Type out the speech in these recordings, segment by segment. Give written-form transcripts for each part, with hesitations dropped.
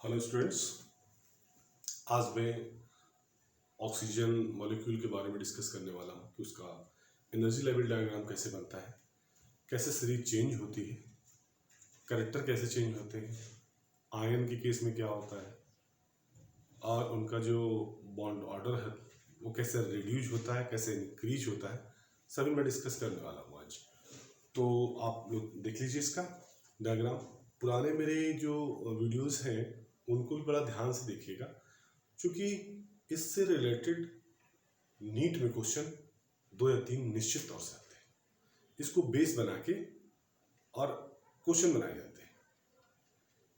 Hello students, आज मैं oxygen molecule के बारे में डिस्कस करने वाला हूँ कि उसका एनर्जी लेवल डायग्राम कैसे बनता है, कैसे सीरीज चेंज होती है, कैरेक्टर कैसे चेंज होते हैं, आयन के केस में क्या होता है और उनका जो बॉन्ड ऑर्डर है वो कैसे रिड्यूज होता है, कैसे इंक्रीज होता है, सभी मैं डिस्कस करने वाला हूँ आज। तो आप लोग देख लीजिए इसका डायग्राम। पुराने मेरे जो वीडियोस हैं उनको भी बड़ा ध्यान से देखिएगा, क्योंकि इससे रिलेटेड नीट में क्वेश्चन 2 या 3 निश्चित तौर से आते हैं। इसको बेस बना के और क्वेश्चन बनाए जाते हैं,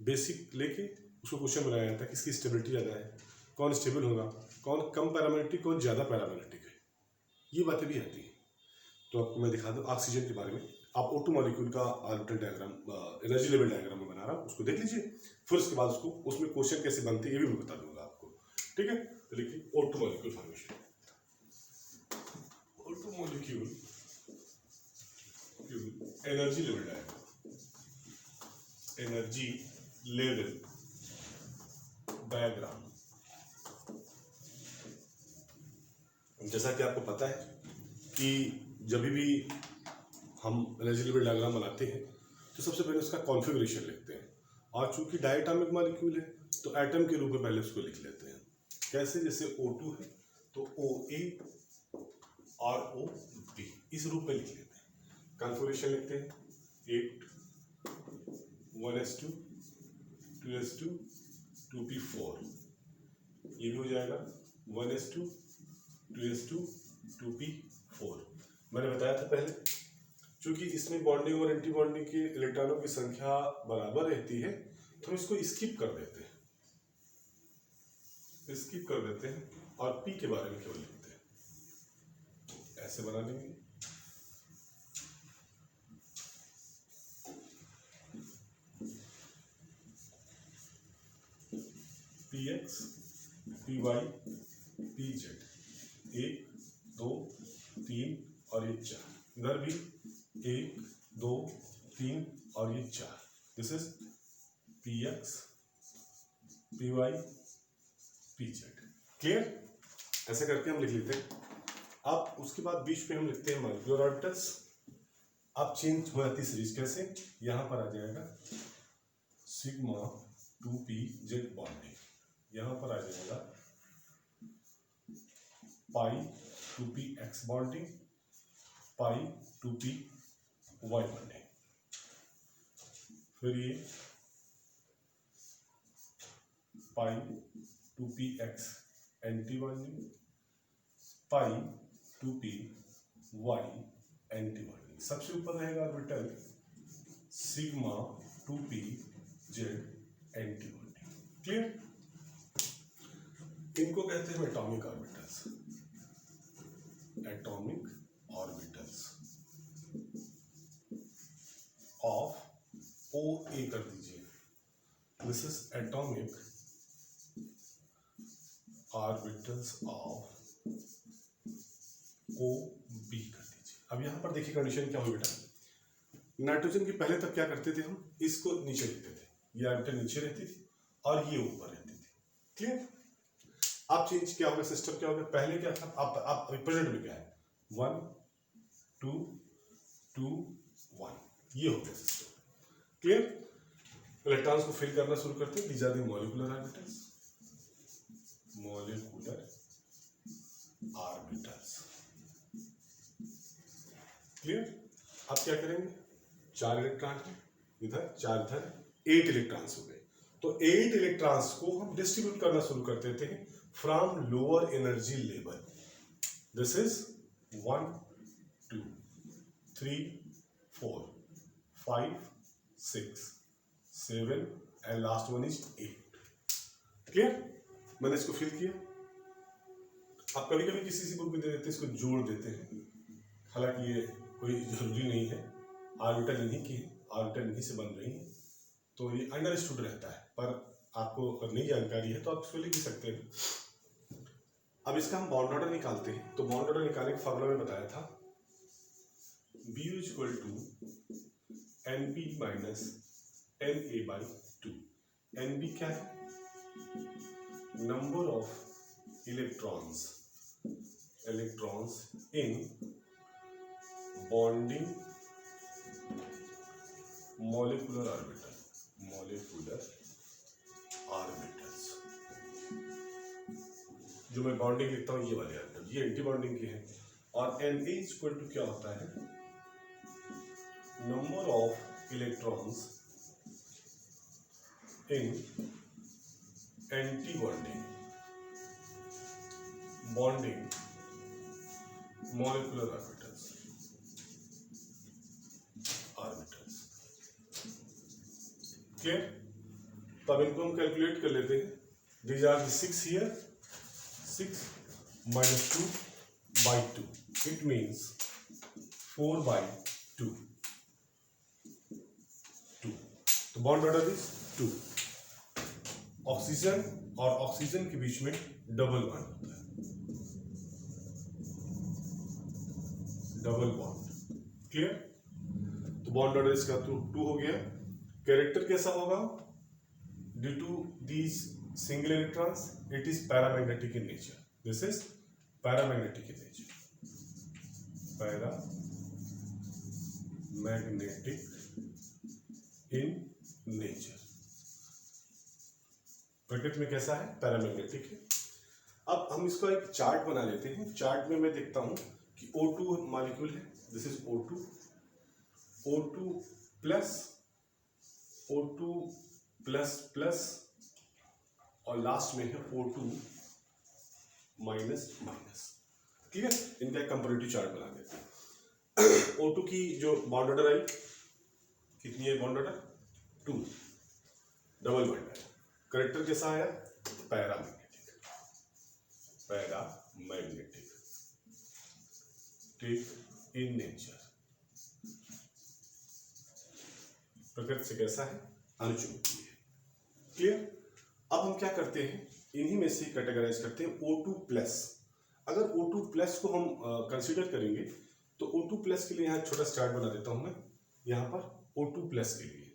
बेसिक लेके उसको क्वेश्चन बनाया जाता है। किसकी स्टेबिलिटी ज़्यादा है, कौन स्टेबल होगा, कौन कम पैरामेट्रिक, कौन ज़्यादा पैरामेट्रिक है, ये बातें भी आती हैं। तो आपको मैं दिखा दूँ ऑक्सीजन के बारे में। आप O2 मॉलिक्यूल का orbital diagram, energy level diagram में बना रहा हूँ, उसको देख लीजिए। फिर उसके बाद उसको उसमें क्वेश्चन कैसे बनते हैं ये भी मैं बता दूंगा आपको, ठीक है। तो लिखिए O2 molecule formation. O2 molecule energy level diagram, energy level diagram. जैसा कि आपको पता है कि जब भी हम एनर्जी लेवल डायग्राम बनाते हैं तो सबसे पहले उसका कॉन्फ़िगरेशन लिखते हैं, और चूंकि डायटॉमिक मॉलिक्यूल है तो एटम के रूप में पहले उसको लिख लेते हैं। कैसे? जैसे O2 है तो OA और OB इस रूप में लिख लेते हैं। कॉन्फ़िगरेशन लिखते हैं 8 1s2 2s2 2p4, ये भी हो जाएगा 1s2 2s2 2p4। मैंने बताया था पहले, क्योंकि इसमें बॉन्डिंग और एंटी बॉन्डिंग के इलेक्ट्रॉनों की संख्या बराबर रहती है तो हम इसको स्किप कर देते हैं, और पी के बारे में केवल लिखते हैं। ऐसे बना लेंगे। px py pz 1 2 3 और ये 4, इधर भी 1 2 3 और ये 4। This is px py pz। Clear? ऐसे करके हम लिख लेते हैं। अब उसके बाद बीच में हम लिखते हैं मॉलिक्यूलर ऑर्बिटल्स। अब चेंज हो जाती सीरीज कैसे, यहाँ पर आ जाएगा सिग्मा 2p z बॉन्डिंग, यहाँ पर आ जाएगा पाई 2p x बॉन्डिंग, पाई 2p y बॉन्डिंग। फिर ये पाई 2px एंटी बॉन्डिंग, पाई 2p y एंटी बॉन्डिंग। सबसे ऊपर रहेगा orbital sigma 2p z anti bonding. Clear? इनको कहते हैं atomic orbitals. Atomic orbitals of OA कर दीजिए। This is atomic orbitals of OB कर दीजिए। अब यहां पर देखिए कंडीशन क्या हुई बेटा। नाइट्रोजन की पहले तक क्या करते थे हम, इसको नीचे लिखते थे, ये ऑर्बिटल नीचे रहती थी और ये ऊपर रहती थी। क्लियर? अब चेंज क्या होगा, सिस्टम क्या होगा। पहले क्या था, आप प्रेजेंट में क्या है 1 2 2 1, ये हो गया सिस्टम। क्लियर? इलेक्ट्रॉन्स को फिल करना शुरू करते हैं। These are the molecular orbitals, molecular orbitals. Clear? अब क्या करेंगे, 4 इलेक्ट्रॉन है इधर, 4 इधर, 8 इलेक्ट्रॉन्स हो गए। तो 8 इलेक्ट्रॉन्स को हम डिस्ट्रीब्यूट करना शुरू कर देते हैं from lower energy level. This is 1 2 3 4 5 6 7 and last one is 8। Clear? मैंने इसको फिल किया। आप कभी कभी किसी बुक में दे देते हैं, इसको जोड़ देते हैं, हालांकि ये कोई जरूरी नहीं है। ऑर्बिटल इन्हीं की है, ऑर्बिटल इन्हीं से बन रही है, तो ये अंडरस्टूड रहता है। पर आपको अगर नहीं जानकारी है तो आप इसको लिख भी सकते हैं। अब इसका हम बॉन्ड ऑर्डर निकालते हैं। तो बॉन्ड ऑर्डर निकालने का फॉर्मूला में बताया था, Bu equal to NB minus NA by 2। NB क्या है, number of electrons in bonding molecular orbitals। जो मैं बॉन्डिंग लिखता हूं ये वाले ऑर्बिटल, ये एंटी बॉन्डिंग की है। और Na इक्वल टू क्या होता है, number of electrons in anti bonding molecular orbitals। Clear? तो अब इनको हम कैलकुलेट कर लेते हैं। These are the 6 here, 6 minus 2 by 2, it means 4 by 2। तो बॉन्ड ऑर्डर इज 2। ऑक्सीजन और ऑक्सीजन के बीच में डबल बॉन्ड होता है, डबल बॉन्ड। क्लियर? तो बॉन्ड ऑर्डर इसका 2 हो गया। कैरेक्टर कैसा होगा? Due to these single electrons it is paramagnetic in nature. This is paramagnetic in nature, paramagnetic in nature. प्रकृति में कैसा है? पैरामैग्नेटिक है। अब हम इसका एक चार्ट बना लेते हैं। चार्ट में मैं देखता हूं कि O2 मॉलिक्यूल है, this is O2 plus plus और लास्ट में है O2 माइनस माइनस। ठीक है, इनका एक कंपैरेटिव चार्ट बना देते हैं। O2 की जो बॉन्ड ऑर्डर आई कितनी है? बॉन्ड ऑर्डर 2, डबल बॉन्ड है। कैरेक्टर कैसा आया? पैरामैग्नेटिक ठीक इन नेचर। प्रकृति से कैसा है? अनुचुंबकीय है। क्लियर? अब हम क्या करते हैं, इन्हीं में से कैटेगराइज करते हैं O2 प्लस। अगर O2 प्लस को हम कंसीडर करेंगे तो O2 प्लस के लिए यहाँ छोटा चार्ट बना देता हूं मैं यहाँ पर O2 प्लस के लिए।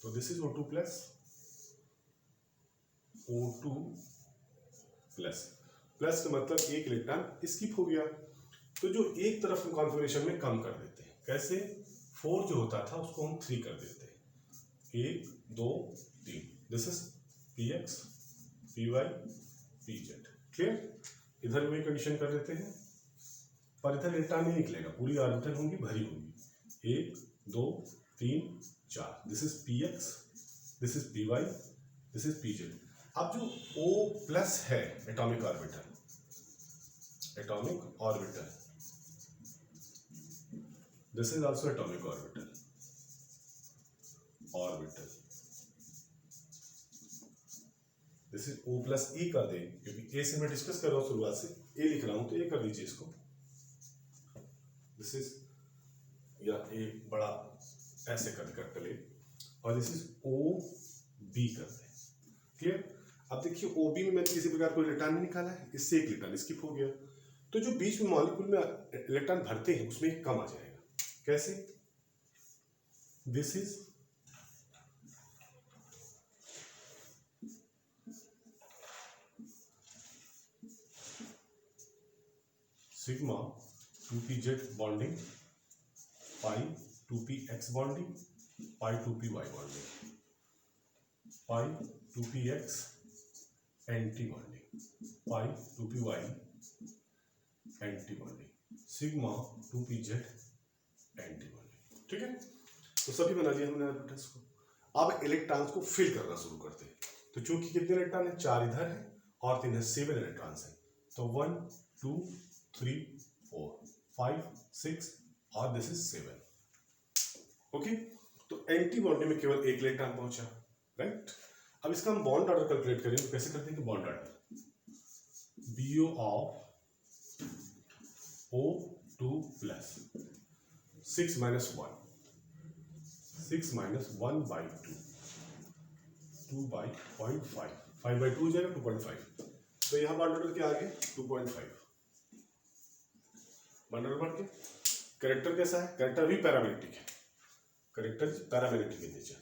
तो this is O2 plus, O2 plus. Plus का मतलब एक इलेक्ट्रॉन स्किप हो गया, तो जो एक तरफ कॉन्फ़िगरेशन में कम कर देते हैं। कैसे? 4 जो होता था उसको हम 3 कर देते हैं, 1 2 3। This is Px Py Pz। Clear? इधर भी कंडीशन कर देते हैं, पर इधर इलेक्ट्रॉन नहीं निकलेगा, पूरी ऑर्बिटल होंगी, भरी होंगी। 1 2 3 4। This is Px, this is Py, this is Pz। अब जो O प्लस है atomic orbital, this is also atomic orbital. This is O plus E कर दें, क्योंकि A से मैं डिस्कस कर रहा हूं, शुरुआत से A लिख रहा हूं, तो A कर दीजिए इसको। दिस इज या A बड़ा ऐसे कर ले, और दिस इज OB कर दें। क्लियर? अब देखिए OB में मैंने किसी प्रकार कोई इलेक्ट्रॉन नहीं निकाला है, इससे एक इलेक्ट्रॉन स्किप हो गया, तो जो बीच में मॉलिक्यूल में इलेक्ट्रॉन भरते हैं उसमें कम आ जाएगा। कैसे? This is sigma 2pz bonding, pi 2px bonding, pi 2py bonding, pi 2px anti bonding, pi 2py anti bonding, sigma 2pz anti bonding. ठीक है, तो सभी बना लिया हमने ऑर्बिटल्स को। अब इलेक्ट्रॉन्स को फिल करना शुरू करते हैं। तो चूंकि कितने इलेक्ट्रॉन है? 4 इधर है और 3 है, 7 इलेक्ट्रॉन्स है। तो 1 2 3 4 5 6 और दिस इज 7। ओके, तो एंटी बॉन्डिंग में केवल एक इलेक्ट्रॉन पहुंचा, राइट? अब इसका हम बॉन्ड ऑर्डर कैलकुलेट करें तो कैसे करते हैं कि bond order BO of O2 plus 6 minus 1 by 2, 2 by 0.5, 5 by 2 हो जाएगा 2.5। तो यहाँ बॉन्ड ऑर्डर क्या आ गया? 2.5 बॉन्ड ऑर्डर बढ़ के। कैरेक्टर कैसा है? कैरेक्टर भी पैरामैग्नेटिक है, कैरेक्टर पैरामैग्नेटिक इन नेचर।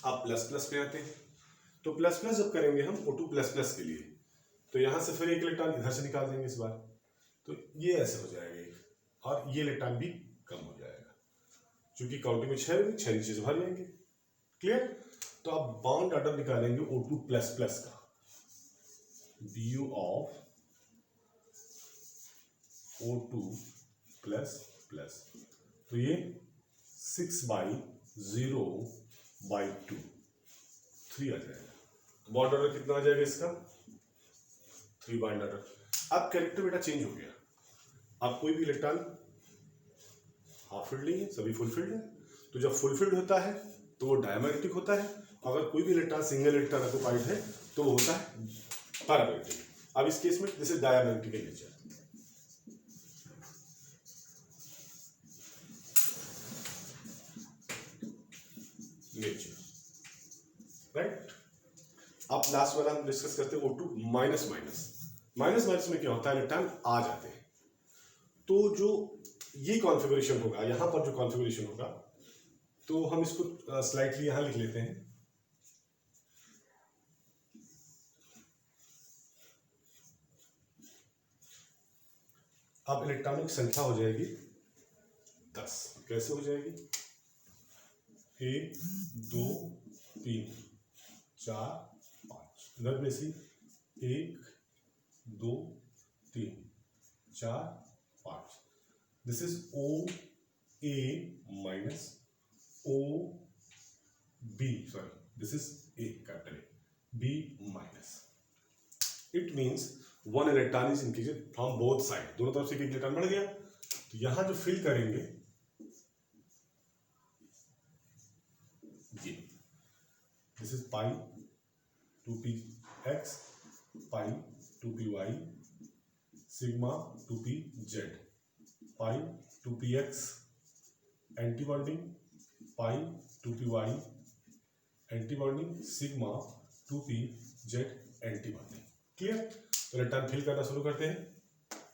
आप प्लस प्लस पे आते हैं, तो प्लस प्लस जब करेंगे हम O2 प्लस प्लस के लिए, तो यहाँ से फिर एक इलेक्ट्रॉन इधर से निकाल देंगे इस बार, तो ये ऐसे हो जाएगा एक, और ये इलेक्ट्रॉन भी कम हो जाएगा, क्योंकि काउंटिंग में 6 नीचे से भर जाएंगे। क्लियर? तो आप बॉन्ड ऑर्डर निकालेंगे O2 प्लस प्लस का, BU of O2 plus plus, तो ये 6/0/2 3 आ जाएगा। तो बॉन्ड ऑर्डर कितना आ जाएगा इसका? 3 बॉन्ड ऑर्डर। अब कैरेक्टर बेटा चेंज हो गया, अब कोई भी इलेक्ट्रॉन हाफ फिल्ड नहीं है, सभी फुल फिल्ड है। तो जब फुल फिल्ड होता है तो वो डायमैग्नेटिक होता है, अगर कोई भी इलेक्ट्रॉन सिंगल इलेक्ट्रॉन ऑक्युपाइड है तो वो होता है पैरामैग्नेटिक। अब इस केस में this is diamagnetic in nature. Right? अब लास्ट वाला हम डिस्कस करते हैं O2 minus minus. Minus minus में क्या होता है, इलेक्ट्रॉन आ जाते हैं, तो जो ये कॉन्फ़िगरेशन होगा, यहां पर जो कॉन्फ़िगरेशन होगा, तो हम इसको स्लाइटली यहां लिख लेते हैं। अब इलेक्ट्रॉनों की संख्या हो जाएगी 10। कैसे हो जाएगी? 1 2 3 4 5, इधर में से 1 2 3 4 5। This is OA minus OB, sorry this is A, capital A, B minus. It means one electron is increase from both side, दोनों तरफ से एक इलेक्ट्रॉन बढ़ गया। तो यहां जो फिल करेंगे ये, this is pi 2px pi 2py sigma 2pz pi 2px anti bonding pi 2py anti bonding sigma 2pz anti bonding. Clear? तो इलेक्ट्रॉन फिल करना शुरू करते हैं।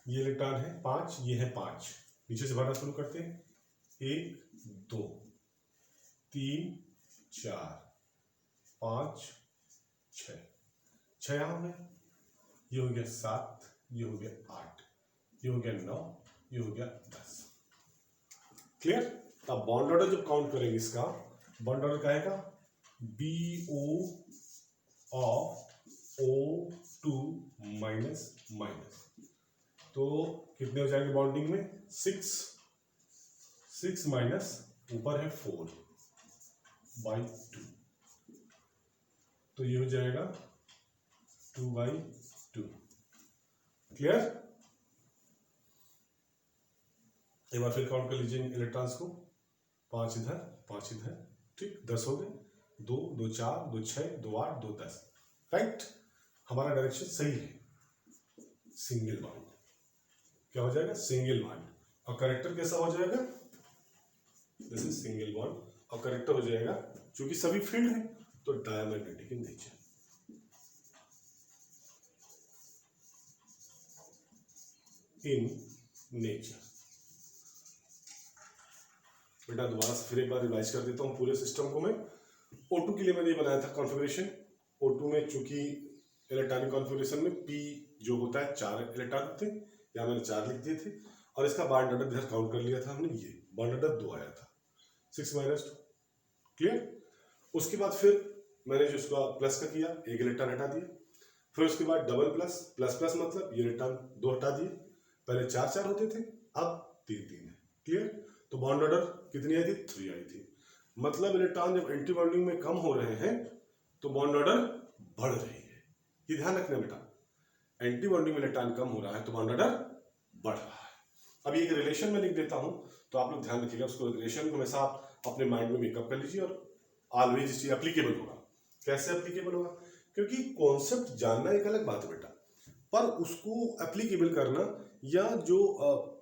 ये इलेक्ट्रॉन है 5, ये है 5, नीचे से भरना शुरू करते हैं। 1 2 3 4 5 6, 6 यहाँ हो गया, ये हो गया 7, ये हो गया 8, ये हो गया 9, ये हो गया 10। क्लियर? अब बॉन्ड ऑर्डर जब काउंट करेंगे इसका, बॉन्ड ऑर्डर क्या आएगा? BO of O2 minus minus, तो कितने हो जाएंगे बॉन्डिंग में? 6 माइनस ऊपर है 4/2, तो ये हो जाएगा 2/2। क्लियर? एक बार फिर काउंट कर लीजिए इलेक्ट्रॉन्स को, 5 इधर 5 इधर, ठीक, 10 हो गए। 2 2 4 2 6 2 8 2 10। राइट? हमारा डायरेक्शन सही है। सिंगल बॉन्ड क्या हो जाएगा? Single bond. और करेक्टर कैसा हो जाएगा? दिस इज सिंगल बॉन्ड, और करेक्टर हो जाएगा, क्योंकि सभी फील्ड है तो diamagnetic in nature. In nature. बेटा दोबारा से फिर एक बार रिवाइज कर देता हूँ पूरे सिस्टम को मैं। O2 के लिए मैंने ये बनाया था कॉन्फ़िगरेशन। O2 में चूंकि इलेक्ट्रॉनिक कॉन्फ़िगरेशन में P जो होता है 4 इलेक्ट्रॉन होते हैं, यहाँ मैंने 4 लिख दिए थे, और इसका बॉन्ड ऑर्डर इधर काउंट कर लिया था हमने, ये बॉन्ड ऑर्डर 2 आया था, 6 - 2। क्लियर? उसके बाद फिर मैंने जो उसका प्लस का किया, एक इलेक्ट्रॉन हटा दिया, फिर उसके बाद डबल प्लस, प्लस प्लस मतलब ये इलेक्ट्रॉन 2 हटा दिए, पहले 4 4 होते थे, अब 3 3 है। क्लियर? तो बॉन्ड ऑर्डर कितनी आई थी? 3 आई थी। मतलब इलेक्ट्रॉन जब एंटी बॉन्डिंग में कम हो रहे हैं तो बॉन्ड ऑर्डर बढ़ रही है। ये ध्यान रखना बेटा, एंटी बॉन्डिंग में इलेक्ट्रॉन कम हो रहा है तो बॉन्ड ऑर्डर बढ़ रहा है। अब एक रिलेशन में लिख देता हूं, तो आप लोग ध्यान रखिएगा, उसको रिलेशन को हमेशा आप अपने माइंड में मेकअप कर लीजिए, और ऑलवेज इस चीज एप्लीकेबल होगा। कैसे एप्लीकेबल होगा? क्योंकि कॉन्सेप्ट जानना एक अलग बात है बेटा, पर उसको एप्लीकेबल करना या जो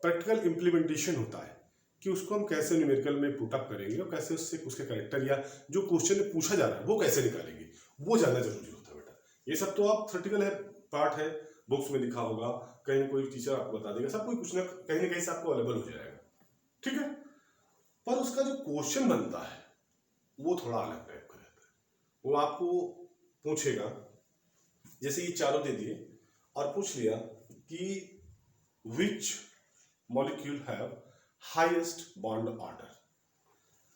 प्रैक्टिकल इम्प्लीमेंटेशन होता है कि उसको हम कैसे न्यूमेरिकल में पुट अप करेंगे और कैसे उससे उसके कैरेक्टर या जो क्वेश्चन में पूछा जा रहा है वो कैसे निकालेंगे, वो जानना जरूरी होता है बेटा। ये सब तो आप थ्योरेटिकल है, पार्ट है, बुक्स में लिखा होगा, कहीं कोई टीचर आपको बता देगा, सब कोई कुछ ना कहीं से आपको अवेलेबल हो जाएगा, ठीक है। पर उसका जो क्वेश्चन बनता है वो थोड़ा अलग टाइप का रहता है। वो आपको पूछेगा, जैसे ये चारों दे दिए और पूछ लिया कि which molecule have highest bond order.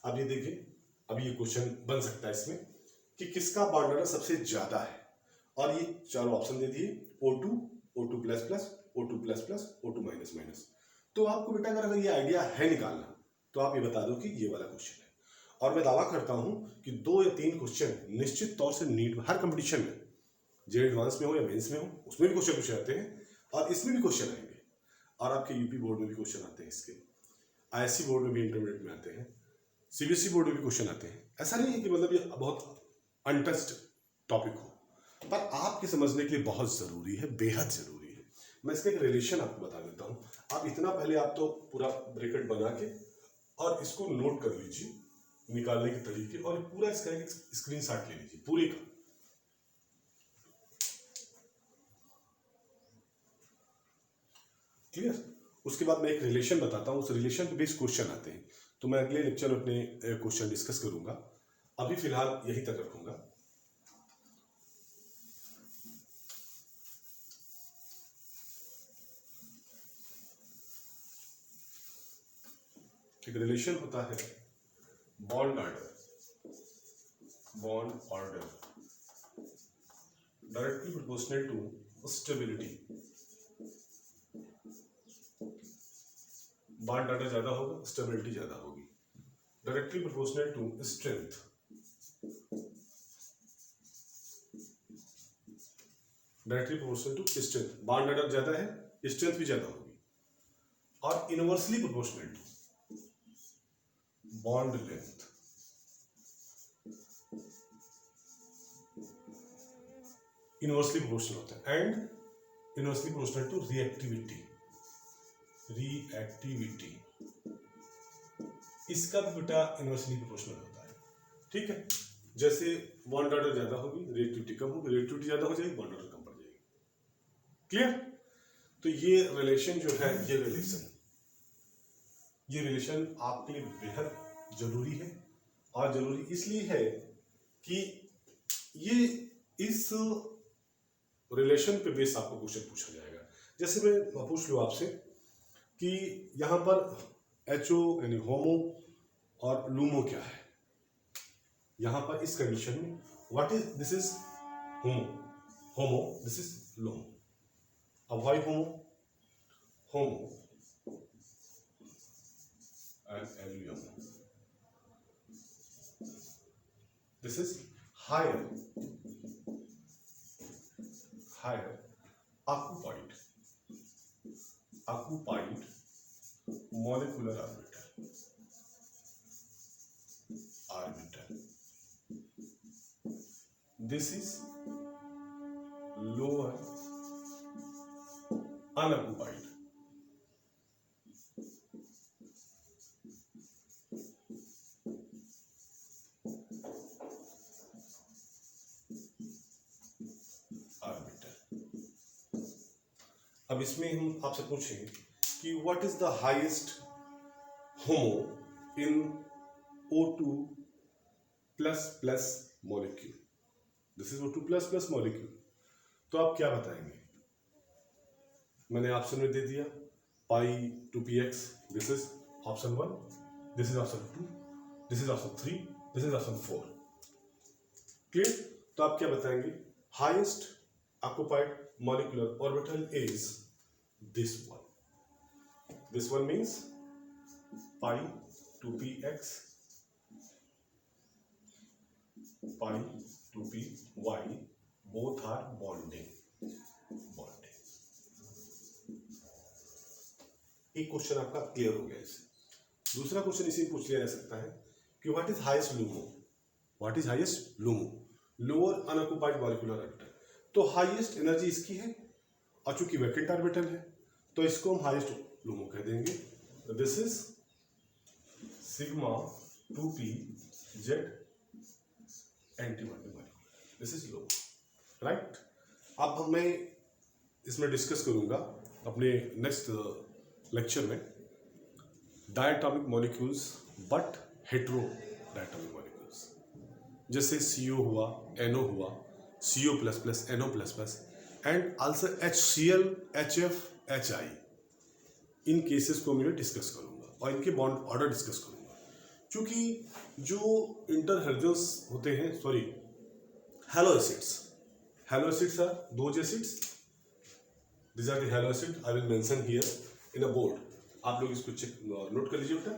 अब ये देखिए, अब ये क्वेश्चन बन सकता है इसमें कि किसका बॉन्ड ऑर्डर सबसे ज्यादा है, और ये चारों ऑप्शन दे दिए O2, O2 plus plus, O2 plus plus, O2 minus minus. तो आपको बेटा अगर ये आइडिया है निकालना तो आप ये बता दो कि ये वाला क्वेश्चन है। और मैं दावा करता हूं कि 2 या 3 क्वेश्चन निश्चित तौर से नीट हर कंपटीशन में, जे एडवांस में हो या मेंस में हो, उसमें भी क्वेश्चन पूछे जाते हैं और इसमें भी क्वेश्चन आएंगे, और आपके यूपी बोर्ड में भी क्वेश्चन आते हैं इसके, आईएससी बोर्ड में भी, इंटरमीडिएट में आते हैं, सीबीएसई बोर्ड में भी क्वेश्चन आते हैं। ऐसा नहीं है कि मतलब ये बहुत अनटच्ड टॉपिक हो, पर आपके समझने के लिए बहुत जरूरी है, बेहद जरूरी है। मैं इसका एक रिलेशन आपको बता देता हूँ। आप इतना पहले आप तो पूरा ब्रैकेट बना के और इसको नोट कर लीजिए निकालने के तरीके, और पूरा इसका एक स्क्रीनशॉट ले लीजिए पूरे का। क्लियर? उसके बाद मैं एक रिलेशन बताता हूँ, उस रिलेशन पे बेस्ड क्वेश्चन आते हैं। तो मैं अगले लेक्चर में अपने क्वेश्चन डिस्कस करूंगा, अभी फिलहाल यहीं तक रखूंगा। एक रिलेशन होता है bond order, bond order directly proportional to stability. Bond order ज्यादा होगा, स्टेबिलिटी ज्यादा होगी। Directly proportional to strength, directly proportional to strength. Bond order ज्यादा है, स्ट्रेंथ भी ज्यादा होगी। और inversely proportional to bond length, inversely proportional होता है। And inversely proportional to reactivity, reactivity इसका भी बेटा इनवर्सली प्रोपोर्शनल होता है। ठीक है, जैसे बॉन्ड ऑर्डर ज्यादा होगी रिएक्टिविटी कम होगी, रिएक्टिविटी ज्यादा हो जाएगी बॉन्ड ऑर्डर कम पड़ जाएगी। क्लियर? तो ये रिलेशन जो है, ये रिलेशन आपके लिए बेहद जरूरी है, और जरूरी इसलिए है कि ये इस रिलेशन पे बेस आपको क्वेश्चन पूछा जाएगा। जैसे मैं पूछ लूँ आपसे कि यहाँ पर HO यानी होमो और लूमो क्या है, यहाँ पर इस कंडीशन में what is, this is HOMO, HOMO this is LUMO. अब why HOMO, HOMO and LUMO, this is higher occupied molecular orbital. This is lower unoccupied orbital. अब इसमें हम आपसे पूछेंगे कि what is the highest homo in O2 plus plus molecule. This is O2 plus plus molecule. तो आप क्या बताएंगे? मैंने ऑप्शन में दे दिया π2px, this is option 1, this is option 2, this is option 3, this is option 4। Clear? तो आप क्या बताएंगे? Highest occupied molecular orbital is this one. This one means π2px, π2py, both are bonding. एक क्वेश्चन आपका clear हो गया इससे। दूसरा क्वेश्चन इसी में पूछ लिया जा सकता है कि what is highest LUMO, what is highest LUMO, lower unoccupied molecular orbital. तो हाईएस्ट एनर्जी इसकी है, और चूंकि वैकेंट ऑर्बिटल है तो इसको हम हाईएस्ट लूमो कह देंगे। This is sigma 2p Z antimolecular, this is LUMO, right. अब मैं इसमें डिस्कस करूंगा अपने नेक्स्ट लेक्चर में diatomic molecules but hetero diatomic molecules. जैसे CO हुआ, NO हुआ, CO++, NO++, and also HCl, HF, HI। इन केसेस को मैं डिस्कस करूंगा और इनके बॉन्ड ऑर्डर डिस्कस करूंगा, क्योंकि जो इंटर हाइड्रोजन्स होते हैं, sorry halo acids are those acids, this are the halo acid. I will mention here in a board, आप लोग इसको चेक नोट कर लीजिए बेटा।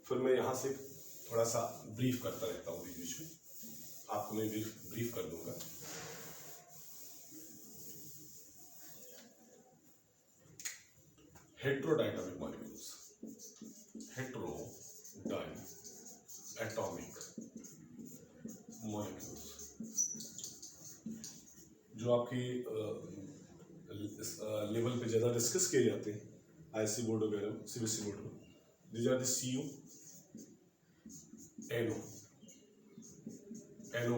फिर मैं यहाँ से थोड़ा सा ब्रीफ करता रहता हूँ बीच बीच में, आपको मैं ब्रीफ कर दूंगा। हेट्रोडाइटोमिक मॉलिक्यूल्स, हेट्रोडाइटोमिक मॉलिक्यूल्स जो आपकी लेवल पे ज़्यादा डिस्कस किए जाते हैं, IC बोर्ड वगैरह, CBSE बोर्ड में। These are the CO, NO, NO+,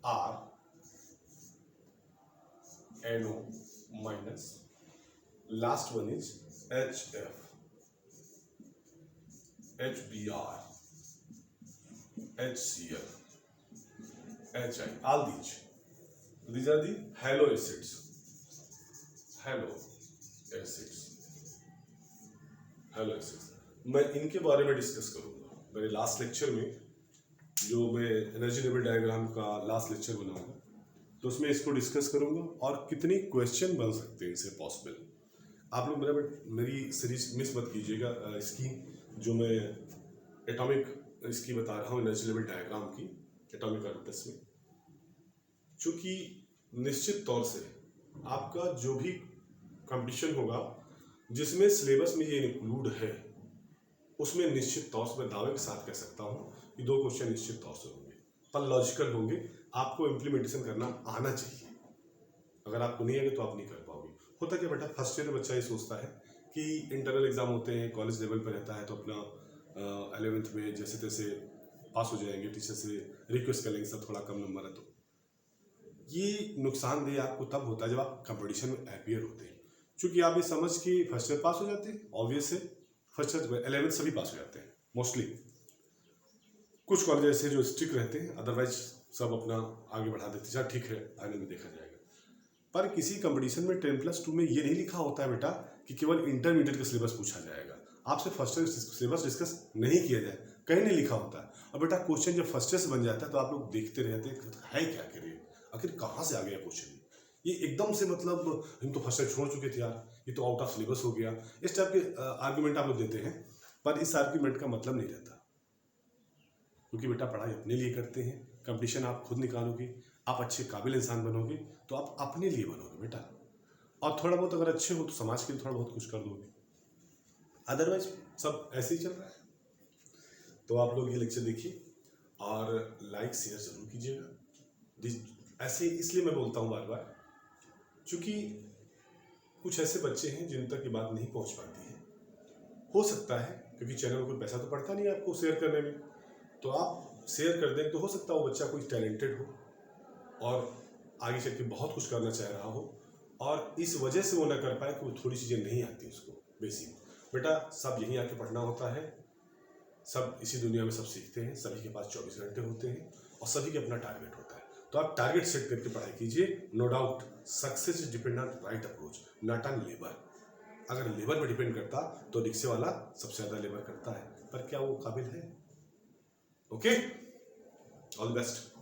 R, NO-, last one is HF, HBr, HCl, HI, all these are the halo acids, मैं इनके बारे में डिस्कस करूंगा मेरे लास्ट लेक्चर में, जो मैं एनर्जी लेवल डायग्राम का लास्ट लेक्चर बनाऊंगा, तो उसमें इसको डिस्कस करूंगा और कितनी क्वेश्चन बन सकते हैं इससे पॉसिबल। आप लोग मेरी सीरीज मिस मत कीजिएगा, इसकी जो मैं एटॉमिक इसकी बता रहा हूँ एनर्जी लेवल डायग्राम की, एटॉमिक ऑर्बिटल्स में, चूँकि निश्चित तौर से आपका जो भी कंपटीशन होगा जिसमें सिलेबस में ये इंक्लूड है, उसमें निश्चित तौर से मैं दावे के साथ कह सकता हूँ कि 2 क्वेश्चन निश्चित तौर से होंगे, पर लॉजिकल होंगे, आपको इम्प्लीमेंटेशन करना आना चाहिए। अगर आपको नहीं आएगा तो आप नहीं कर पाओगे। होता क्या बेटा, फर्स्ट ईयर में बच्चा ये सोचता है कि इंटरनल एग्जाम होते हैं, कॉलेज लेवल पर रहता है, तो अपना 11th में जैसे तैसे पास हो जाएंगे, टीचर से रिक्वेस्ट कर लेंगे सर थोड़ा कम नंबर है। तो ये नुकसानदेह आपको तब होता है जब आप कंपटीशन में अपीयर होते हैं, क्योंकि आप ये समझ कि फर्स्ट ईयर पास हो जाते हैं, ऑब्वियस है फर्स्ट ईयर 11th सभी पास हो जाते हैं मोस्टली। कुछ कॉलेज ऐसे जो स्ट्रिक्ट रहते हैं, अदरवाइज सब अपना आगे बढ़ा देते हैं, ठीक है फाइनल में देखा जाएगा। पर किसी कंपटीशन में 10+2 में ये नहीं लिखा होता है बेटा कि केवल इंटरमीडिएट का सिलेबस पूछा जाएगा, आपसे फर्स्ट ईयर सिलेबस डिस्कस नहीं किया जाए, कहीं नहीं लिखा होता है। और बेटा क्वेश्चन जब फर्स्ट ईयर से बन जाता है तो आप लोग देखते रहते हैं है क्या करिए, आखिर कहाँ से आ गया क्वेश्चन, ये एकदम से मतलब हम तो फर्स्ट ईयर छोड़ चुके थे यार, ये तो आउट ऑफ सिलेबस हो गया, इस टाइप के आर्ग्यूमेंट आप लोग देते हैं। पर इस आर्ग्यूमेंट का मतलब नहीं रहता, क्योंकि बेटा पढ़ाई अपने लिए करते हैं, कंपटीशन आप खुद निकालोगे, आप अच्छे काबिल इंसान बनोगे तो आप अपने लिए बनोगे बेटा, और थोड़ा बहुत अगर अच्छे हो तो समाज के लिए थोड़ा बहुत कुछ कर दोगे, अदरवाइज सब ऐसे ही चल रहा है। तो आप लोग ये लेक्चर देखिए और लाइक शेयर जरूर कीजिएगा। ऐसे इसलिए मैं बोलता हूँ बार बार, क्योंकि कुछ ऐसे बच्चे हैं जिन तक ये बात नहीं पहुँच पाती है। हो सकता है क्योंकि चैनल में कोई पैसा तो पड़ता नहीं है आपको शेयर करने में, तो आप शेयर कर दें तो हो सकता है वो बच्चा कोई टैलेंटेड हो और आगे चल के बहुत कुछ करना चाह रहा हो, और इस वजह से वो ना कर पाए कि वो थोड़ी चीज़ें नहीं आती उसको बेसिक। बेटा सब यहीं आके पढ़ना होता है, सब इसी दुनिया में सब सीखते हैं, सभी के पास 24 घंटे होते हैं और सभी के अपना टारगेट होता है। तो आप टारगेट सेट करके पढ़ाई कीजिए। No doubt success is depend on right approach, not on labour. अगर लेबर पर डिपेंड करता तो रिक्शे वाला सबसे ज़्यादा लेबर करता है, पर क्या वो काबिल है? Okay, all the best.